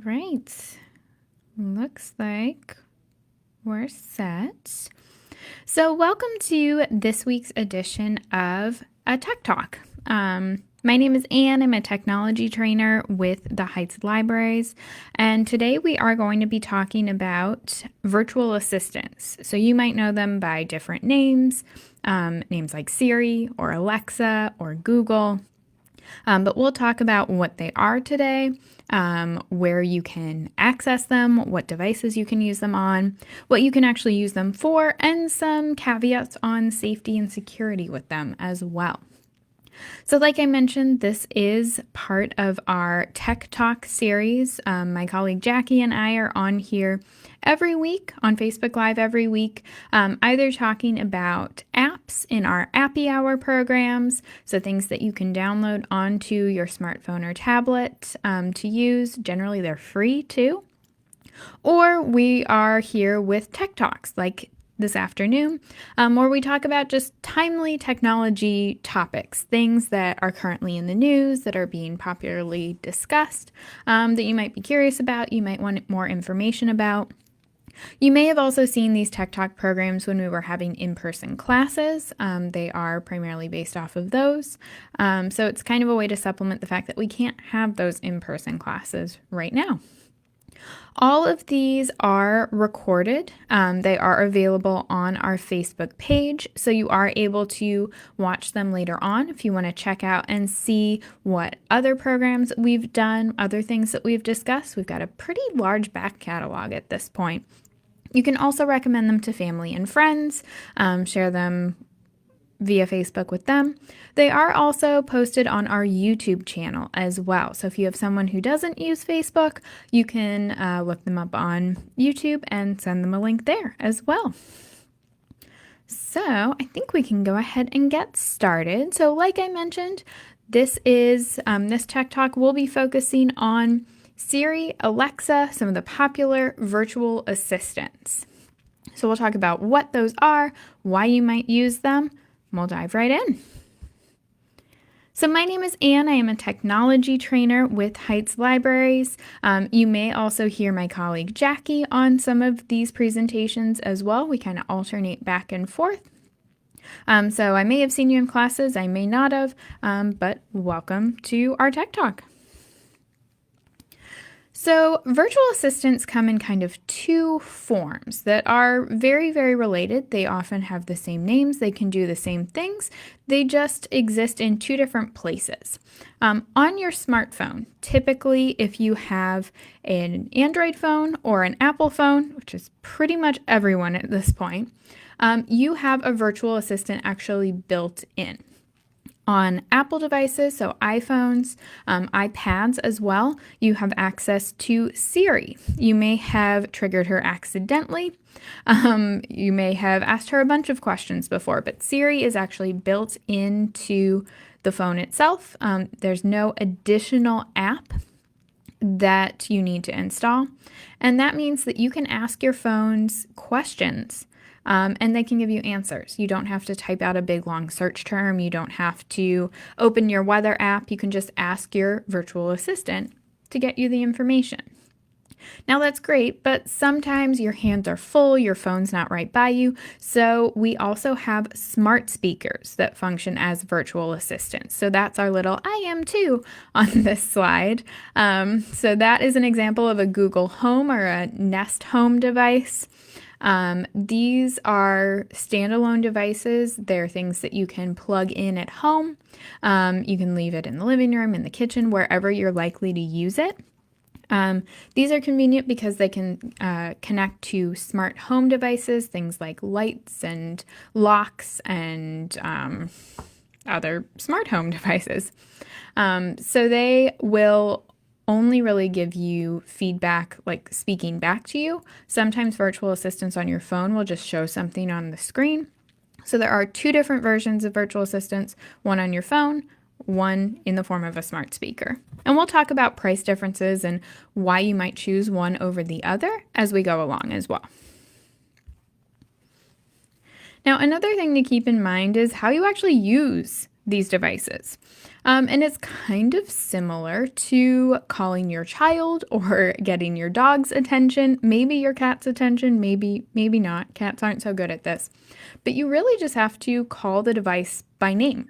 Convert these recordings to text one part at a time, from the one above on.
right. Looks like we're set. So welcome to this week's edition of a Tech Talk. My name is Anne. I'm a technology trainer with the Heights Libraries, and today we are going to be talking about virtual assistants. So you might know them by different names, names like Siri or Alexa or Google. But we'll talk about what they are today, where you can access them, what devices you can use them on, what you can actually use them for, and some caveats on safety and security with them as well. So like I mentioned, this is part of our Tech Talk series. My colleague Jackie and I are on here every week on Facebook Live every week, either talking about apps in our Appy Hour programs, so things that you can download onto your smartphone or tablet to use. Generally, they're free too. Or we are here with Tech Talks, like this afternoon, where we talk about just timely technology topics, things that are currently in the news, that are being popularly discussed, that you might be curious about, you might want more information about. You may have also seen these Tech Talk programs when we were having in-person classes. They are primarily based off of those. So it's kind of a way to supplement the fact that we can't have those in-person classes right now. All of these are recorded. They are available on our Facebook page, so you are able to watch them later on if you want to check out and see what other programs we've done, other things that we've discussed. We've got a pretty large back catalog at this point. You can also recommend them to family and friends, share them via Facebook with them. They are also posted on our YouTube channel as well. So if you have someone who doesn't use Facebook, you can look them up on YouTube and send them a link there as well. So I think we can go ahead and get started. So like I mentioned, this Tech Talk will be focusing on Siri, Alexa, some of the popular virtual assistants. So we'll talk about what those are, why you might use them. We'll dive right in. So my name is Anne. I am a technology trainer with Heights Libraries. You may also hear my colleague Jackie on some of these presentations as well. We kind of alternate back and forth. So I may have seen you in classes, I may not have, but welcome to our Tech Talk. So virtual assistants come in kind of two forms that are very, very related. They often have the same names. They can do the same things. They just exist in two different places. On your smartphone, typically if you have an Android phone or an Apple phone, which is pretty much everyone at this point, you have a virtual assistant actually built in. On Apple devices, so iPhones, iPads as well, you have access to Siri. You may have triggered her accidentally. You may have asked her a bunch of questions before, but Siri is actually built into the phone itself. There's no additional app that you need to install, and that means that you can ask your phones questions. And they can give you answers. You don't have to type out a big long search term. You don't have to open your weather app. You can just ask your virtual assistant to get you the information. Now that's great, but sometimes your hands are full, your phone's not right by you. So we also have smart speakers that function as virtual assistants. So that's our little I am too on this slide. So that is an example of a Google Home or a Nest Home device. These are standalone devices. They're things that you can plug in at home. You can leave it in the living room, in the kitchen, wherever you're likely to use it. These are convenient because they can connect to smart home devices, things like lights and locks and other smart home devices. So they will only really give you feedback, like speaking back to you. Sometimes virtual assistants on your phone will just show something on the screen. So there are two different versions of virtual assistants, one on your phone, one in the form of a smart speaker. And we'll talk about price differences and why you might choose one over the other as we go along as well. Now, another thing to keep in mind is how you actually use these devices. And it's kind of similar to calling your child or getting your dog's attention, maybe your cat's attention, maybe not. Cats aren't so good at this. But you really just have to call the device by name.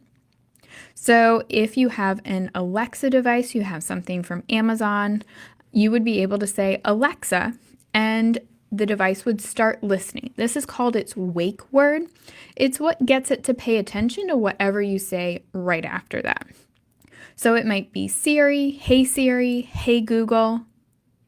So if you have an Alexa device, you have something from Amazon, you would be able to say, Alexa, and the device would start listening. This is called its wake word. It's what gets it to pay attention to whatever you say right after that. So it might be Siri, hey Google.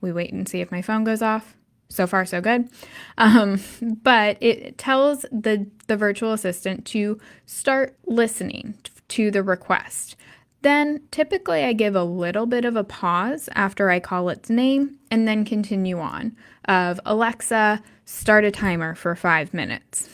We wait and see if my phone goes off. So far, so good. But it tells the virtual assistant to start listening to the request. Then typically I give a little bit of a pause after I call its name and then continue on of Alexa, start a timer for 5 minutes.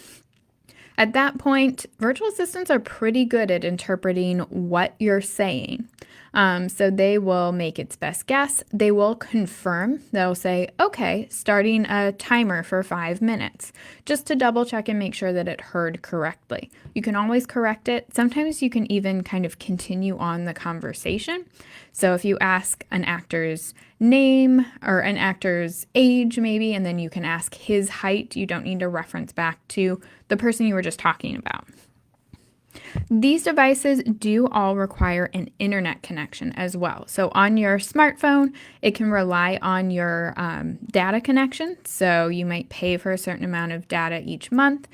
At that point, virtual assistants are pretty good at interpreting what you're saying. So they will make its best guess. They will confirm. They'll say, okay, starting a timer for 5 minutes, just to double check and make sure that it heard correctly. You can always correct it. Sometimes you can even kind of continue on the conversation. So if you ask an actor's name or an actor's age maybe, and then you can ask his height, you don't need to reference back to the person you were just talking about. These devices do all require an internet connection as well. So on your smartphone, it can rely on your data connection. So you might pay for a certain amount of data each month.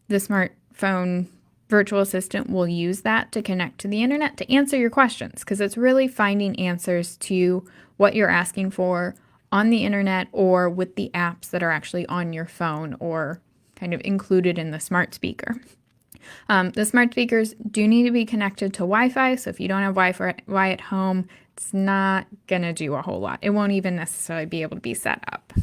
The smartphone virtual assistant will use that to connect to the internet to answer your questions, because it's really finding answers to what you're asking for on the internet or with the apps that are actually on your phone or kind of included in the smart speaker. The smart speakers do need to be connected to Wi-Fi, so if you don't have Wi-Fi at home, it's not going to do a whole lot. It won't even necessarily be able to be set up.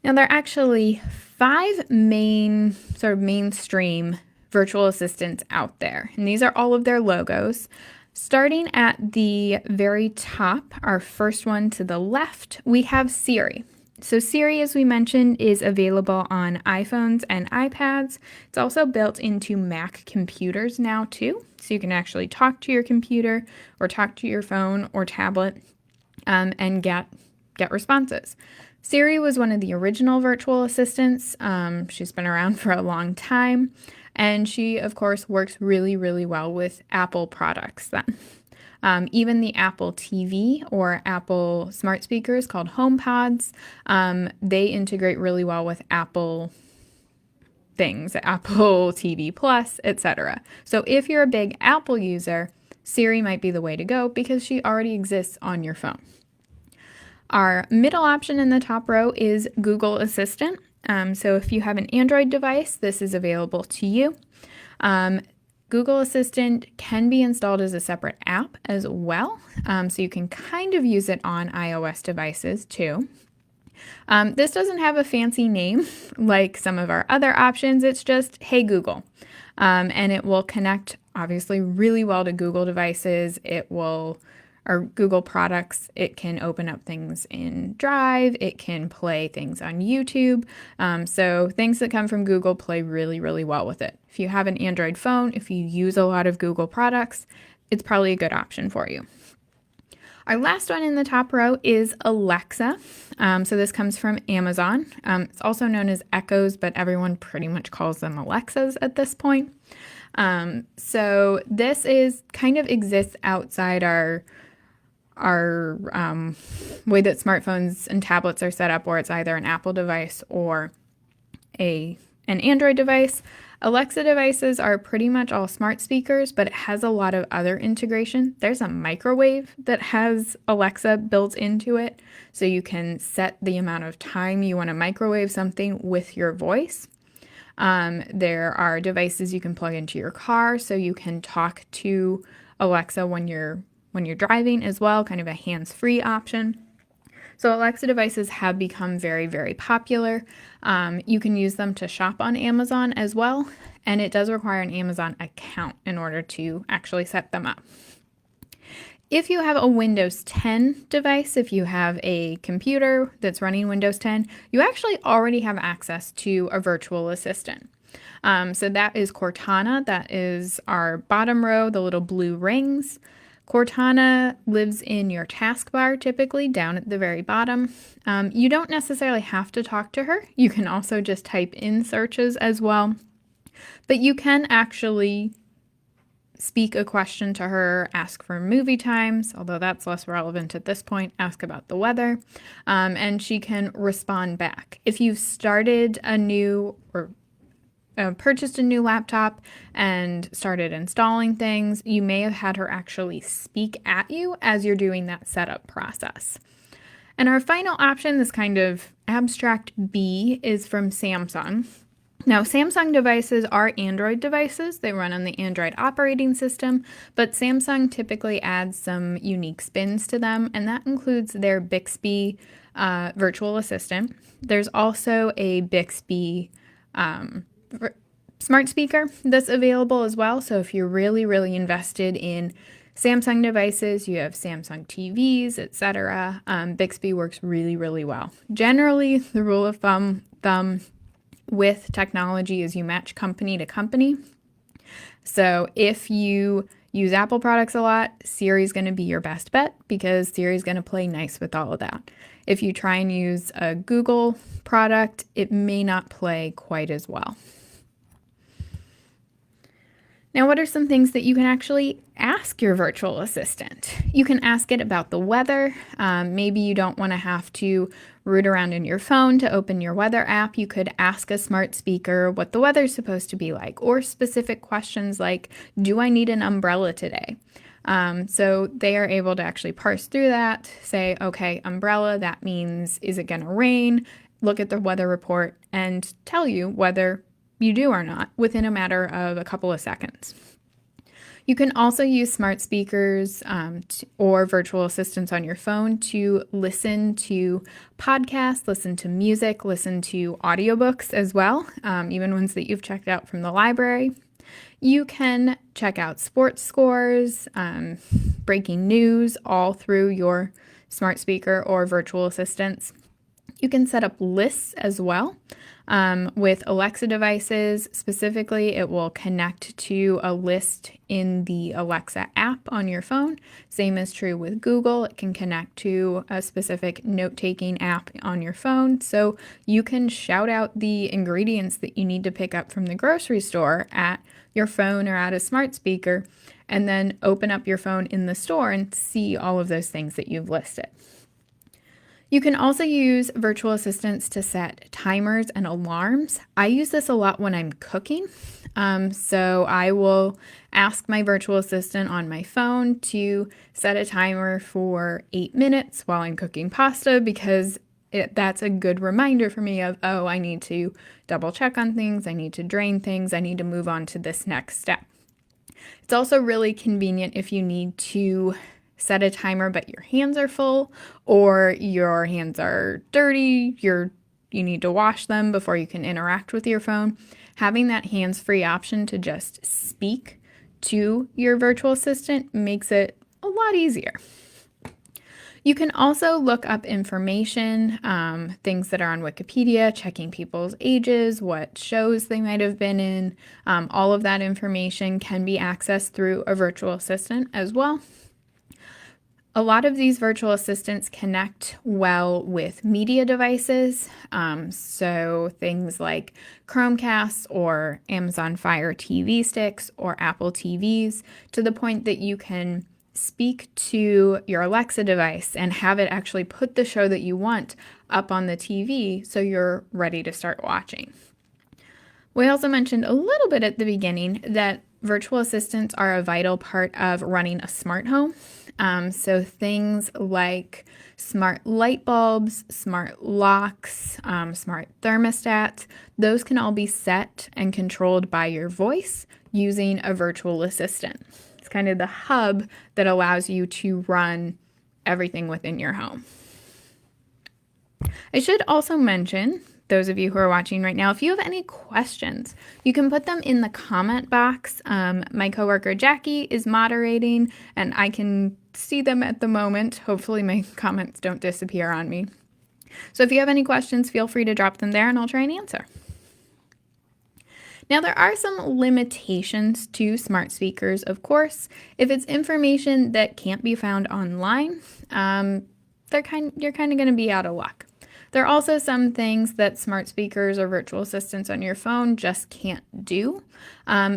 Now, there are actually 5 main sort of mainstream virtual assistants out there, and these are all of their logos. Starting at the very top, our first one to the left, we have Siri. So Siri, as we mentioned, is available on iPhones and iPads. It's also built into Mac computers now too. So you can actually talk to your computer or talk to your phone or tablet and get responses. Siri was one of the original virtual assistants. She's been around for a long time. And she, of course, works really, really well with Apple products then. Even the Apple TV or Apple smart speakers called HomePods, they integrate really well with Apple things, Apple TV Plus, etc. So if you're a big Apple user, Siri might be the way to go because she already exists on your phone. Our middle option in the top row is Google Assistant. So if you have an Android device, this is available to you. Google Assistant can be installed as a separate app as well, so you can kind of use it on iOS devices too. This doesn't have a fancy name like some of our other options. It's just, hey Google, and it will connect obviously really well to Google devices. Or Google products. It can open up things in Drive. It can play things on YouTube. So things that come from Google play really, really well with it. If you have an Android phone, if you use a lot of Google products, it's probably a good option for you. Our last one in the top row is Alexa. So this comes from Amazon. It's also known as Echoes, but everyone pretty much calls them Alexas at this point. So this is kind of exists outside our way that smartphones and tablets are set up, where it's either an Apple device or an Android device. Alexa devices are pretty much all smart speakers, but it has a lot of other integration. There's a microwave that has Alexa built into it, so you can set the amount of time you want to microwave something with your voice. There are devices you can plug into your car, so you can talk to Alexa when you're driving as well, kind of a hands-free option. So Alexa devices have become very, very popular. You can use them to shop on Amazon as well, and it does require an Amazon account in order to actually set them up. If you have a Windows 10 device, if you have a computer that's running Windows 10, you actually already have access to a virtual assistant. So that is Cortana. That is our bottom row, the little blue rings. Cortana lives in your taskbar, typically down at the very bottom. You don't necessarily have to talk to her. You can also just type in searches as well. But you can actually speak a question to her, ask for movie times, although that's less relevant at this point, ask about the weather, and she can respond back. If you've started a new or purchased a new laptop and started installing things, you may have had her actually speak at you as you're doing that setup process. And our final option, this kind of abstract B, is from Samsung. Now, Samsung devices are Android devices. They run on the Android operating system, but Samsung typically adds some unique spins to them, and that includes their Bixby virtual assistant. There's also a Bixby smart speaker that's available as well. So if you're really, really invested in Samsung devices, you have Samsung TVs, etc. Bixby works really, really well. Generally, the rule of thumb with technology is you match company to company. So if you use Apple products a lot, Siri is going to be your best bet because Siri is going to play nice with all of that. If you try and use a Google product, it may not play quite as well. Now, what are some things that you can actually ask your virtual assistant? You can ask it about the weather. Maybe you don't want to have to root around in your phone to open your weather app. You could ask a smart speaker what the weather's supposed to be like, or specific questions like, do I need an umbrella today? So they are able to actually parse through that, say, okay, umbrella, that means, is it going to rain? Look at the weather report and tell you whether you do or not within a matter of a couple of seconds. You can also use smart speakers or virtual assistants on your phone to listen to podcasts, listen to music, listen to audiobooks as well, even ones that you've checked out from the library. You can check out sports scores, breaking news, all through your smart speaker or virtual assistants. You can set up lists as well. With Alexa devices, specifically, it will connect to a list in the Alexa app on your phone. Same is true with Google. It can connect to a specific note-taking app on your phone. So you can shout out the ingredients that you need to pick up from the grocery store at your phone or at a smart speaker, and then open up your phone in the store and see all of those things that you've listed. You can also use virtual assistants to set timers and alarms. I use this a lot when I'm cooking. So I will ask my virtual assistant on my phone to set a timer for 8 minutes while I'm cooking pasta because that's a good reminder for me of, oh, I need to double check on things, I need to drain things, I need to move on to this next step. It's also really convenient if you need to set a timer but your hands are full or your hands are dirty, you need to wash them before you can interact with your phone. Having that hands-free option to just speak to your virtual assistant makes it a lot easier. You can also look up information, things that are on Wikipedia, checking people's ages, what shows they might have been in. All of that information can be accessed through a virtual assistant as well. A lot of these virtual assistants connect well with media devices, so things like Chromecast or Amazon Fire TV sticks or Apple TVs, to the point that you can speak to your Alexa device and have it actually put the show that you want up on the TV so you're ready to start watching. We also mentioned a little bit at the beginning that virtual assistants are a vital part of running a smart home. So things like smart light bulbs, smart locks, smart thermostats, those can all be set and controlled by your voice using a virtual assistant. It's kind of the hub that allows you to run everything within your home. I should also mention, those of you who are watching right now, if you have any questions, you can put them in the comment box. My coworker Jackie is moderating and I can see them at the moment. Hopefully my comments don't disappear on me. So if you have any questions, feel free to drop them there and I'll try and answer. Now, there are some limitations to smart speakers, of course. If it's information that can't be found online, you're kind of going to be out of luck. There are also some things that smart speakers or virtual assistants on your phone just can't do.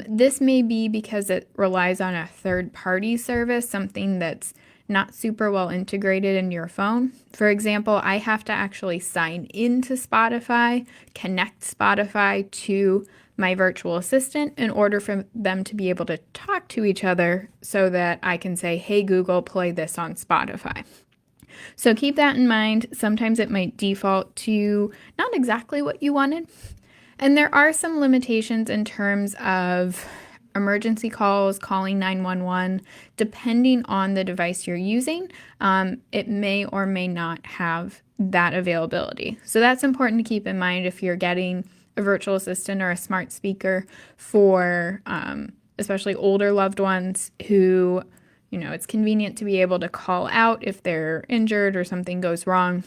This may be because it relies on a third-party service, something that's not super well integrated in your phone. For example, I have to actually sign into Spotify, connect Spotify to my virtual assistant in order for them to be able to talk to each other so that I can say, hey, Google, play this on Spotify. So keep that in mind. Sometimes it might default to not exactly what you wanted. And there are some limitations in terms of emergency calls, calling 911, depending on the device you're using, it may or may not have that availability. So that's important to keep in mind if you're getting a virtual assistant or a smart speaker for especially older loved ones who, it's convenient to be able to call out if they're injured or something goes wrong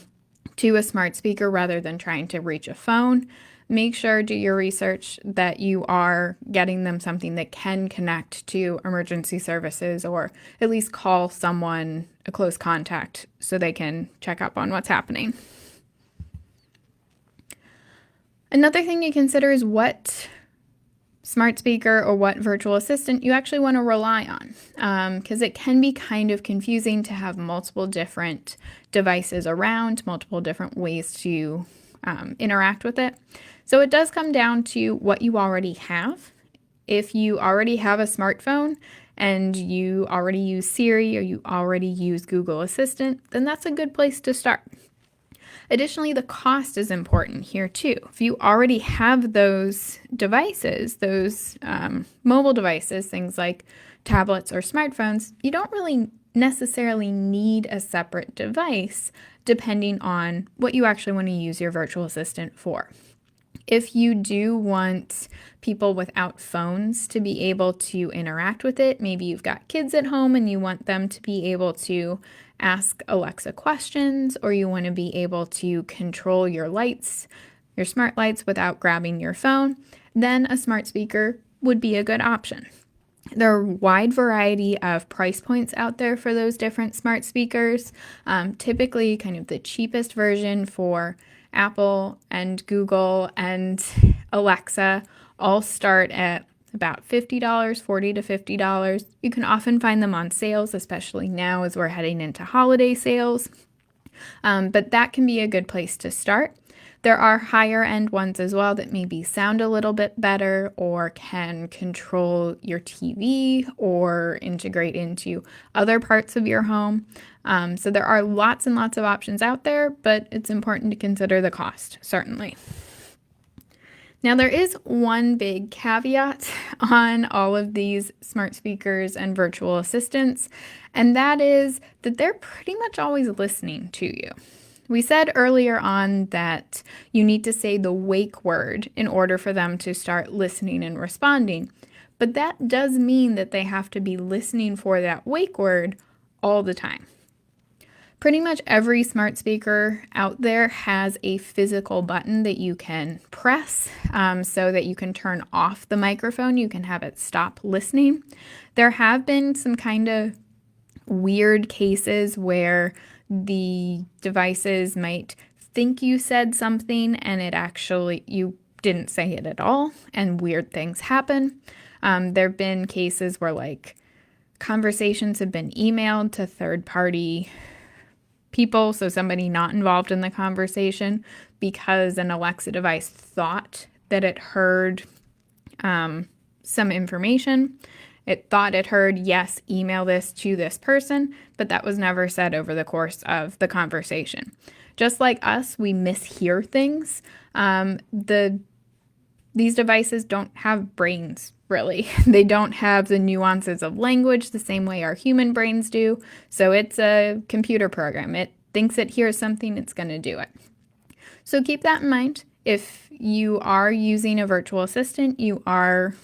to a smart speaker rather than trying to reach a phone. Make sure, do your research that you are getting them something that can connect to emergency services or at least call someone, a close contact, so they can check up on what's happening. Another thing to consider is what smart speaker or what virtual assistant you actually want to rely on, because it can be kind of confusing to have multiple different devices around, multiple different ways to interact with it. So it does come down to what you already have. If you already have a smartphone and you already use Siri or you already use Google Assistant, then that's a good place to start. Additionally, the cost is important here too. If you already have those devices, those mobile devices, things like tablets or smartphones, you don't really necessarily need a separate device depending on what you actually want to use your virtual assistant for. If you do want people without phones to be able to interact with it, maybe you've got kids at home and you want them to be able to ask Alexa questions, or you want to be able to control your lights, your smart lights, without grabbing your phone, then a smart speaker would be a good option. There are a wide variety of price points out there for those different smart speakers. Typically, kind of the cheapest version for Apple and Google and Alexa all start at about $50, $40 to $50. You can often find them on sales, especially now as we're heading into holiday sales. But that can be a good place to start. There are higher end ones as well that maybe sound a little bit better or can control your TV or integrate into other parts of your home. So there are lots and lots of options out there, but it's important to consider the cost, certainly. Now, there is one big caveat on all of these smart speakers and virtual assistants, and that is that they're pretty much always listening to you. We said earlier on that you need to say the wake word in order for them to start listening and responding, but that does mean that they have to be listening for that wake word all the time. Pretty much every smart speaker out there has a physical button that you can press so that you can turn off the microphone. You can have it stop listening. There have been some kind of weird cases where the devices might think you said something and you didn't say it at all, and weird things happen. There have been cases where conversations have been emailed to third-party people, so somebody not involved in the conversation, because an Alexa device thought that it heard some information. It thought it heard, yes, email this to this person, but that was never said over the course of the conversation. Just like us, we mishear things. These devices don't have brains, really. They don't have the nuances of language the same way our human brains do. So it's a computer program. It thinks it hears something, it's going to do it. So keep that in mind. If you are using a virtual assistant, you are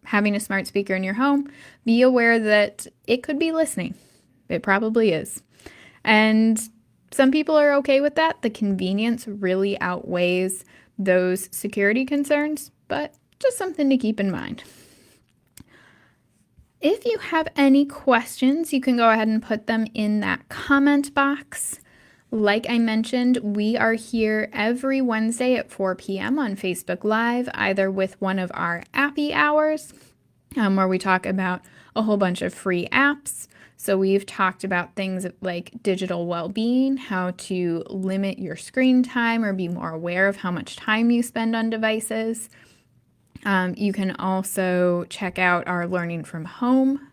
having a smart speaker in your home, be aware that it could be listening. It probably is. And some people are okay with that. The convenience really outweighs those security concerns, but just something to keep in mind. If you have any questions, you can go ahead and put them in that comment box. Like I mentioned, we are here every Wednesday at 4 p.m. on Facebook Live, either with one of our Appy Hours, where we talk about a whole bunch of free apps. So we've talked about things like digital well-being, how to limit your screen time or be more aware of how much time you spend on devices. You can also check out our Learning from Home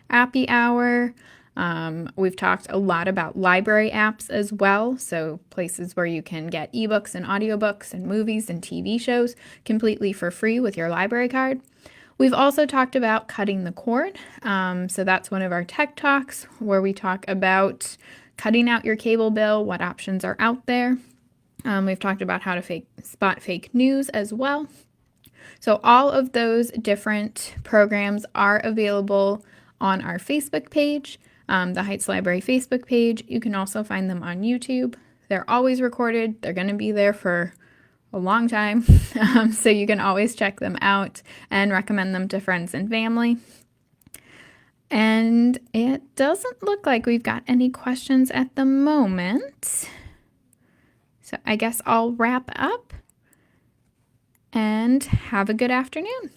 Appy Hour. We've talked a lot about library apps as well, so places where you can get ebooks and audiobooks and movies and TV shows completely for free with your library card. We've also talked about cutting the cord. So that's one of our tech talks where we talk about cutting out your cable bill, what options are out there. We've talked about how to spot fake news as well. So all of those different programs are available on our Facebook page, the Heights Library Facebook page. You can also find them on YouTube. They're always recorded. They're going to be there for a long time, so you can always check them out and recommend them to friends and family. And it doesn't look like we've got any questions at the moment. So I guess I'll wrap up and have a good afternoon.